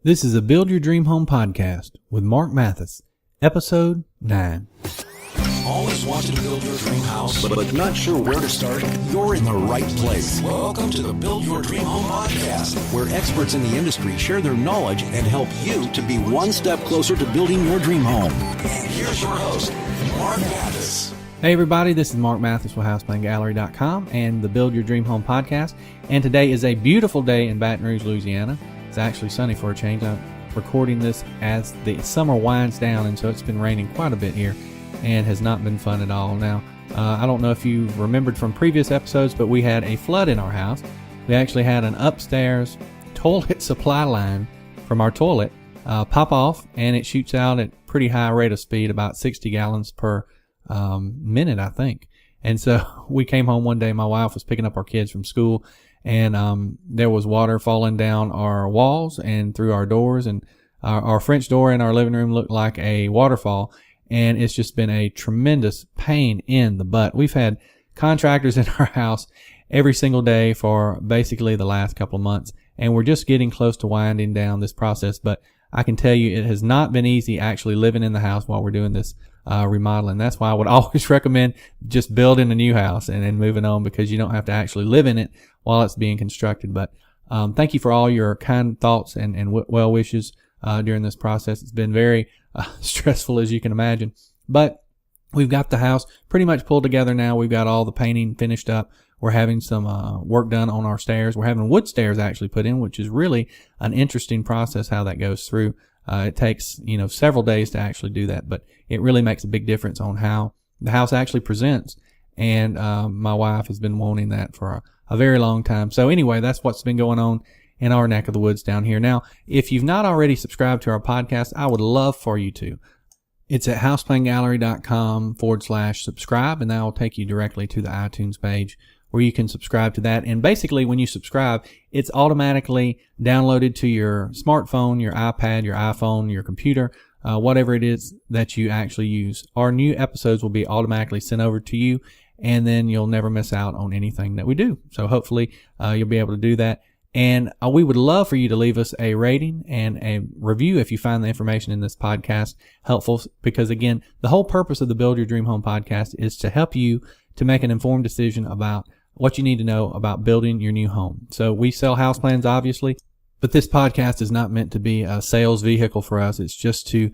This is a Build Your Dream Home podcast with Mark Mathis, episode 9. Always wanted to build your dream house, but not sure where to start? You're in the right place. Welcome to the Build Your Dream Home podcast, where experts in the industry share their knowledge and help you to be one step closer to building your dream home. And here's your host, Mark Mathis. Hey everybody, this is Mark Mathis with HousePlanGallery.com and the Build Your Dream Home podcast. And today is a beautiful day in Baton Rouge, Louisiana. It's actually sunny for a change. I'm recording this as the summer winds down, and so it's been raining quite a bit here and has not been fun at all. Now, I don't know if you remembered from previous episodes, but we had a flood in our house. We actually had an upstairs toilet supply line from our toilet pop off, and it shoots out at pretty high rate of speed, about 60 gallons per minute, I think. And so we came home one day, my wife was picking up our kids from school, and there was water falling down our walls and through our doors, and our French door in our living room looked like a waterfall. And it's just been a tremendous pain in the butt. We've had contractors in our house every single day for basically the last couple of months, and we're just getting close to winding down this process. But I can tell you it has not been easy actually living in the house while we're doing this remodeling. That's why I would always recommend just building a new house and then moving on, because you don't have to actually live in it while it's being constructed. But thank you for all your kind thoughts and well wishes during this process. It's been very stressful, as you can imagine, but we've got the house pretty much pulled together now. We've got all the painting finished up. We're having some work done on our stairs. We're having wood stairs actually put in, which is really an interesting process how that goes through. It takes, several days to actually do that, but it really makes a big difference on how the house actually presents. And my wife has been wanting that for a very long time. So anyway, that's what's been going on in our neck of the woods down here. Now, if you've not already subscribed to our podcast, I would love for you to. It's at HousePlanGallery.com/subscribe, and that will take you directly to the iTunes page where you can subscribe to that. And basically, when you subscribe, it's automatically downloaded to your smartphone, your iPad, your iPhone, your computer, whatever it is that you actually use. Our new episodes will be automatically sent over to you, and then you'll never miss out on anything that we do. So hopefully, you'll be able to do that. And we would love for you to leave us a rating and a review if you find the information in this podcast helpful, because again, the whole purpose of the Build Your Dream Home podcast is to help you to make an informed decision about what you need to know about building your new home. So we sell house plans, obviously, but this podcast is not meant to be a sales vehicle for us. It's just to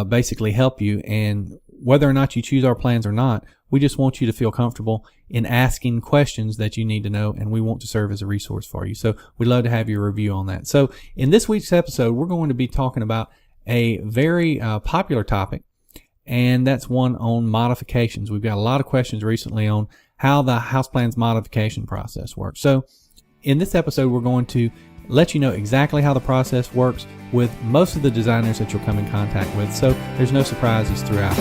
basically help you. And whether or not you choose our plans or not, we just want you to feel comfortable in asking questions that you need to know, and we want to serve as a resource for you. So we'd love to have your review on that. So in this week's episode, we're going to be talking about a very popular topic, and that's one on modifications. We've got a lot of questions recently on how the house plans modification process works. So in this episode, we're going to let you know exactly how the process works with most of the designers that you'll come in contact with, so there's no surprises throughout.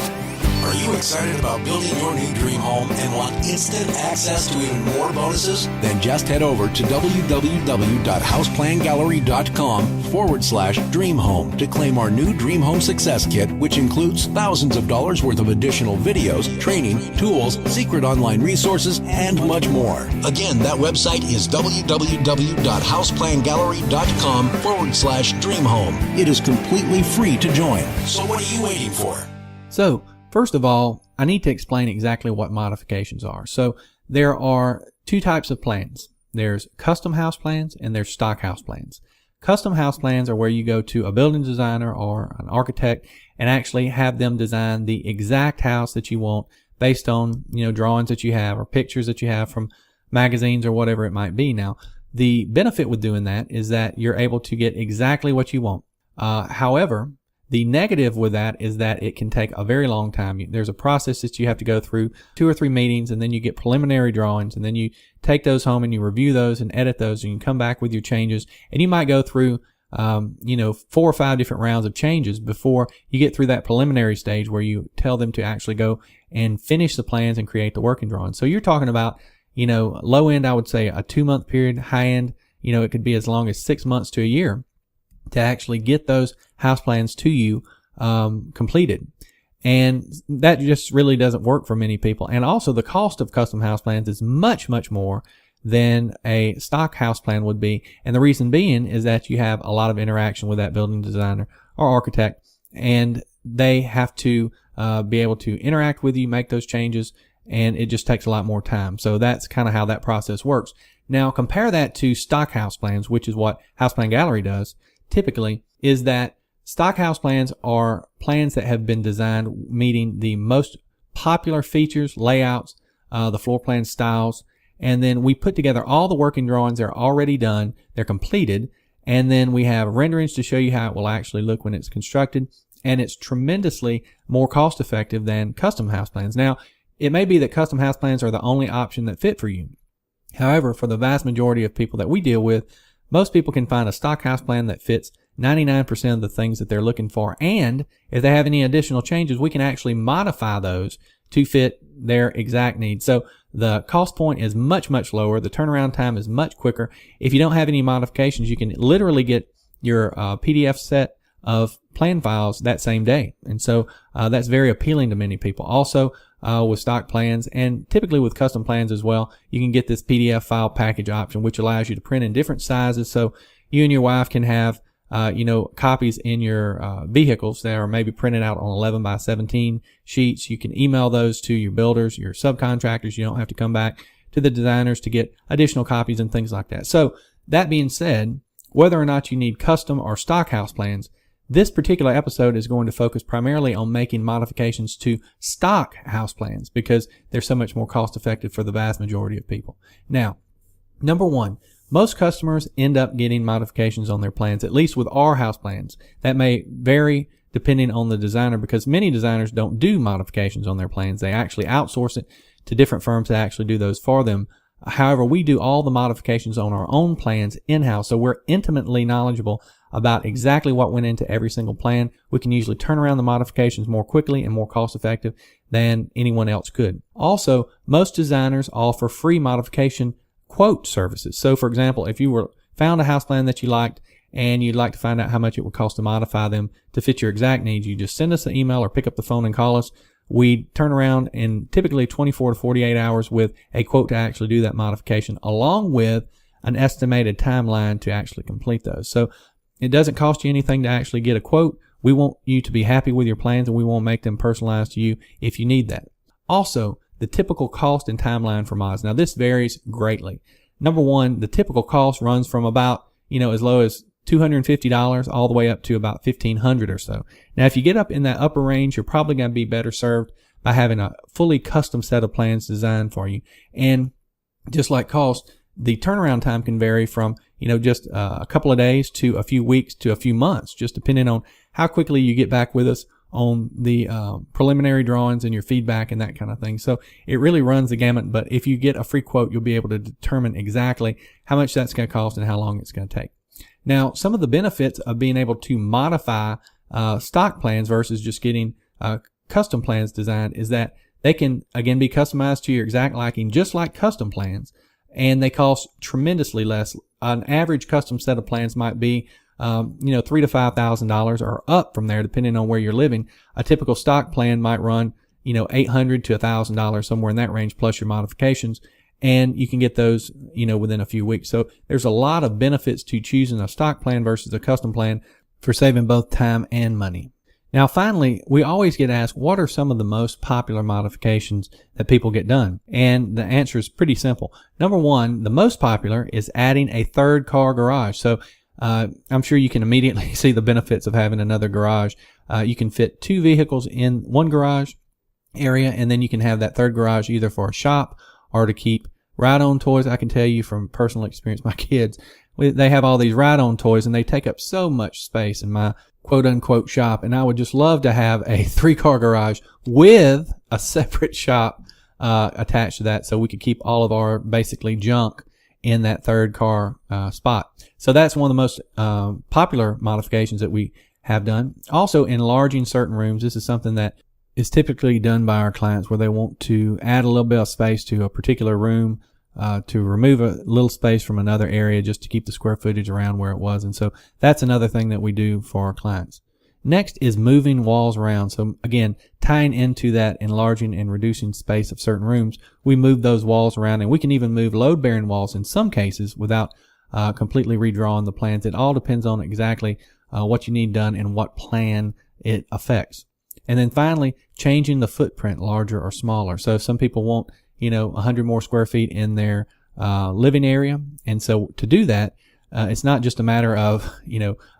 Are you excited about building your new dream home and want instant access to even more bonuses? Then just head over to www.houseplangallery.com/dreamhome to claim our new Dream Home Success Kit, which includes thousands of dollars worth of additional videos, training, tools, secret online resources, and much more. Again, that website is www.houseplangallery.com/dreamhome. It is completely free to join. So what are you waiting for? So, first of all, I need to explain exactly what modifications are. So there are two types of plans. There's custom house plans and there's stock house plans. Custom house plans are where you go to a building designer or an architect and actually have them design the exact house that you want based on, drawings that you have or pictures that you have from magazines or whatever it might be. Now, the benefit with doing that is that you're able to get exactly what you want. However, the negative with that is that it can take a very long time. There's a process that you have to go through, 2 or 3 meetings, and then you get preliminary drawings, and then you take those home and you review those and edit those, and you come back with your changes, and you might go through, 4 or 5 different rounds of changes before you get through that preliminary stage where you tell them to actually go and finish the plans and create the working drawings. So you're talking about, low end, I would say a 2-month period, high end, it could be as long as 6 months to a year to actually get those house plans to you completed. And that just really doesn't work for many people. And also the cost of custom house plans is much, much more than a stock house plan would be. And the reason being is that you have a lot of interaction with that building designer or architect, and they have to be able to interact with you, make those changes, and it just takes a lot more time. So that's kind of how that process works. Now compare that to stock house plans, which is what HousePlanGallery does typically, is that stock house plans are plans that have been designed meeting the most popular features, layouts, the floor plan styles, and then we put together all the working drawings. They're already done, they're completed, and then we have renderings to show you how it will actually look when it's constructed, and it's tremendously more cost effective than custom house plans. Now, it may be that custom house plans are the only option that fit for you. However, for the vast majority of people that we deal with, most people can find a stock house plan that fits 99% of the things that they're looking for. And if they have any additional changes, we can actually modify those to fit their exact needs. So the cost point is much, much lower. The turnaround time is much quicker. If you don't have any modifications, you can literally get your PDF set of plan files that same day. And so that's very appealing to many people. Also, with stock plans and typically with custom plans as well, you can get this PDF file package option, which allows you to print in different sizes. So you and your wife can have, copies in your vehicles that are maybe printed out on 11 by 17 sheets. You can email those to your builders, your subcontractors. You don't have to come back to the designers to get additional copies and things like that. So that being said, whether or not you need custom or stock house plans, this particular episode is going to focus primarily on making modifications to stock house plans because they're so much more cost effective for the vast majority of people. Now, number one, most customers end up getting modifications on their plans, at least with our house plans. That may vary depending on the designer because many designers don't do modifications on their plans. They actually outsource it to different firms that actually do those for them. However, we do all the modifications on our own plans in-house, so we're intimately knowledgeable about exactly what went into every single plan. We can usually turn around the modifications more quickly and more cost effective than anyone else could. Also, most designers offer free modification quote services. So for example, if you found a house plan that you liked and you'd like to find out how much it would cost to modify them to fit your exact needs, you just send us an email or pick up the phone and call us. We turn around in typically 24 to 48 hours with a quote to actually do that modification, along with an estimated timeline to actually complete those. So it doesn't cost you anything to actually get a quote. We want you to be happy with your plans, and we want to make them personalized to you if you need that. Also, the typical cost and timeline for mods. Now, this varies greatly. Number one, the typical cost runs from about, as low as $250 all the way up to about $1,500 or so. Now, if you get up in that upper range, you're probably going to be better served by having a fully custom set of plans designed for you. And just like cost, the turnaround time can vary from, just a couple of days to a few weeks to a few months, just depending on how quickly you get back with us on the preliminary drawings and your feedback and that kind of thing. So it really runs the gamut, but if you get a free quote, you'll be able to determine exactly how much that's going to cost and how long it's going to take. Now, some of the benefits of being able to modify stock plans versus just getting custom plans designed is that they can, again, be customized to your exact liking, just like custom plans, and they cost tremendously less. An average custom set of plans might be $3,000 to $5,000 or up from there, depending on where you're living. A typical stock plan might run, $800 to $1,000, somewhere in that range, plus your modifications. And you can get those, within a few weeks. So there's a lot of benefits to choosing a stock plan versus a custom plan for saving both time and money. Now, finally, we always get asked, what are some of the most popular modifications that people get done? And the answer is pretty simple. Number one, the most popular is adding a third car garage. So I'm sure you can immediately see the benefits of having another garage. You can fit 2 vehicles in one garage area, and then you can have that third garage either for a shop or to keep ride-on toys. I can tell you from personal experience, my kids, they have all these ride-on toys, and they take up so much space in my quote-unquote shop, and I would just love to have a 3-car garage with a separate shop attached to that so we could keep all of our basically junk in that third car spot. So that's one of the most popular modifications that we have done. Also, enlarging certain rooms. This is something that is typically done by our clients where they want to add a little bit of space to a particular room, to remove a little space from another area just to keep the square footage around where it was. And so that's another thing that we do for our clients. Next is moving walls around. So again, tying into that enlarging and reducing space of certain rooms, we move those walls around, and we can even move load-bearing walls in some cases without completely redrawing the plans. It all depends on exactly what you need done and what plan it affects. And then finally, changing the footprint larger or smaller. So if some people want, 100 more square feet in their living area, and so to do that, it's not just a matter of,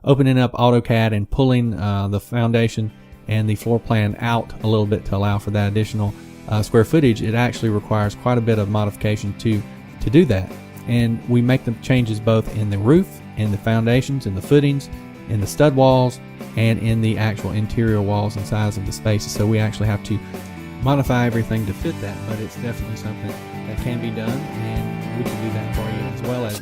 opening up AutoCAD and pulling the foundation and the floor plan out a little bit to allow for that additional square footage. It actually requires quite a bit of modification to do that. And we make the changes both in the roof, in the foundations, in the footings, in the stud walls, and in the actual interior walls and size of the spaces. So we actually have to modify everything to fit that, but it's definitely something that can be done, and we can do that for you as well as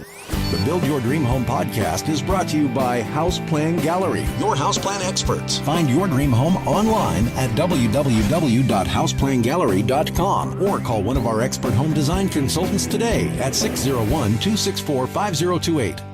The Build Your Dream Home podcast is brought to you by HousePlanGallery, your house plan experts. Find your dream home online at www.houseplangallery.com or call one of our expert home design consultants today at 601-264-5028.